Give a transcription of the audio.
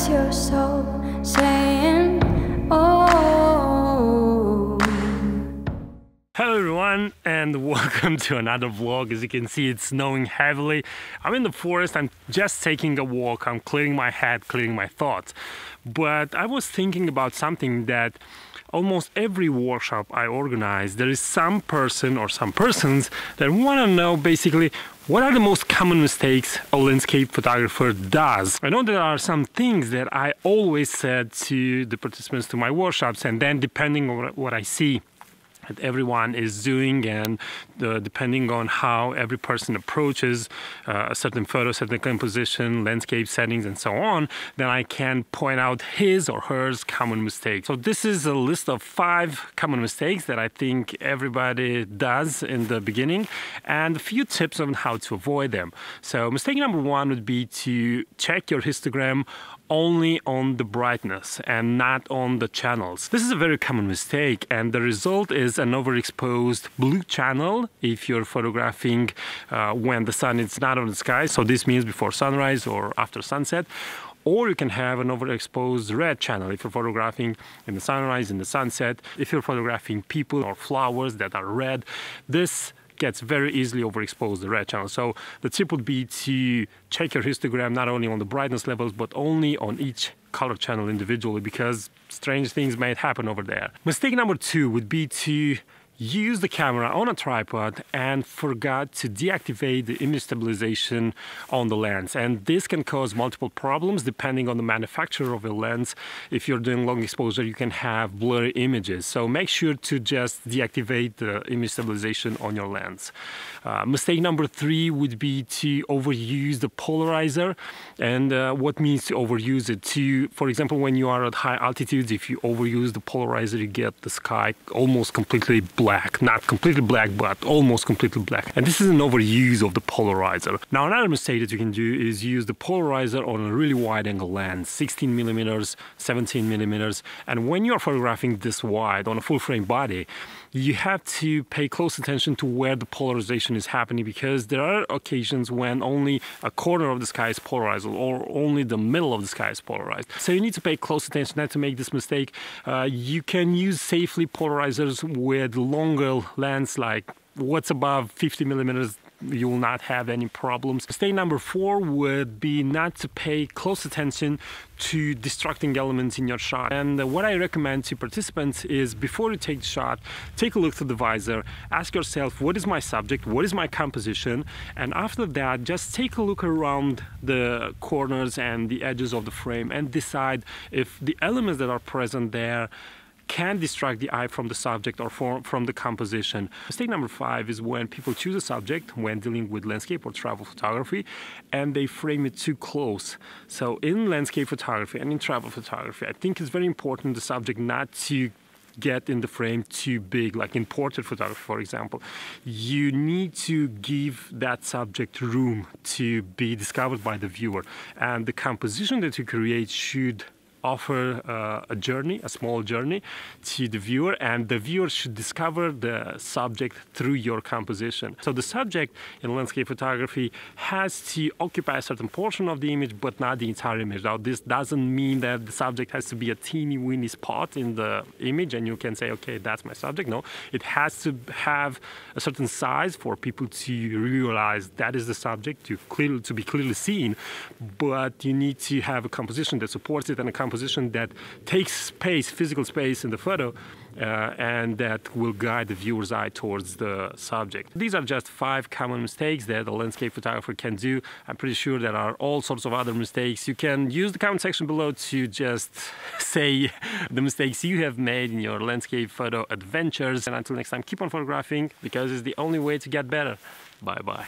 it's your soul saying, oh. Hello everyone and welcome to another vlog. As you can see, it's snowing heavily. I'm in the forest. I'm just taking a walk. I'm clearing my head, clearing my thoughts. But I was thinking about something that almost every workshop I organize, there is some person or some persons that want to know basically what are the most common mistakes a landscape photographer does. I know there are some things that I always said to the participants to my workshops, and then depending on what I see that everyone is doing and depending on how every person approaches a certain photo, certain composition, landscape settings and so on, then I can point out his or hers common mistakes. So this is a list of 5 common mistakes that I think everybody does in the beginning and a few tips on how to avoid them. So mistake number 1 would be to check your histogram only on the brightness and not on the channels. This is a very common mistake, and the result is an overexposed blue channel if you're photographing when the sun is not on the sky. So this means before sunrise or after sunset. Or you can have an overexposed red channel if you're photographing in the sunrise, in the sunset. If you're photographing people or flowers that are red, this gets very easily overexposed, the red channel. So the tip would be to check your histogram not only on the brightness levels but only on each color channel individually, because strange things might happen over there. Mistake number 2 would be to use the camera on a tripod and forgot to deactivate the image stabilization on the lens, and this can cause multiple problems depending on the manufacturer of the lens. If you're doing long exposure, you can have blurry images, so make sure to just deactivate the image stabilization on your lens. Mistake number 3 would be to overuse the polarizer. And what means to overuse it? For example, when you are at high altitudes, if you overuse the polarizer, you get the sky almost completely black. Not completely black, but almost completely black. And this is an overuse of the polarizer. Now, another mistake that you can do is use the polarizer on a really wide angle lens, 16 millimeters, 17 millimeters. And when you're photographing this wide on a full frame body, you have to pay close attention to where the polarization is happening, because there are occasions when only a corner of the sky is polarized or only the middle of the sky is polarized. So you need to pay close attention not to make this mistake. You can use safely polarizers with longer lens, like what's above 50 millimeters. You will not have any problems. Mistake number 4 would be not to pay close attention to distracting elements in your shot. And what I recommend to participants is, before you take the shot, take a look through the visor, ask yourself, what is my subject, what is my composition, and after that just take a look around the corners and the edges of the frame and decide if the elements that are present there can distract the eye from the subject or from the composition. Mistake number 5 is when people choose a subject when dealing with landscape or travel photography and they frame it too close. So in landscape photography and in travel photography, I think it's very important the subject not to get in the frame too big, like in portrait photography, for example. You need to give that subject room to be discovered by the viewer, and the composition that you create should offer a journey, a small journey to the viewer, and the viewer should discover the subject through your composition. So the subject in landscape photography has to occupy a certain portion of the image, but not the entire image. Now, this doesn't mean that the subject has to be a teeny weeny spot in the image and you can say, okay, that's my subject. No, it has to have a certain size for people to realize that is the subject, to be clearly seen, but you need to have a composition that supports it and a composition that takes space, physical space in the photo, and that will guide the viewer's eye towards the subject. These are just 5 common mistakes that a landscape photographer can do. I'm pretty sure there are all sorts of other mistakes. You can use the comment section below to just say the mistakes you have made in your landscape photo adventures. And until next time, keep on photographing, because it's the only way to get better. Bye bye.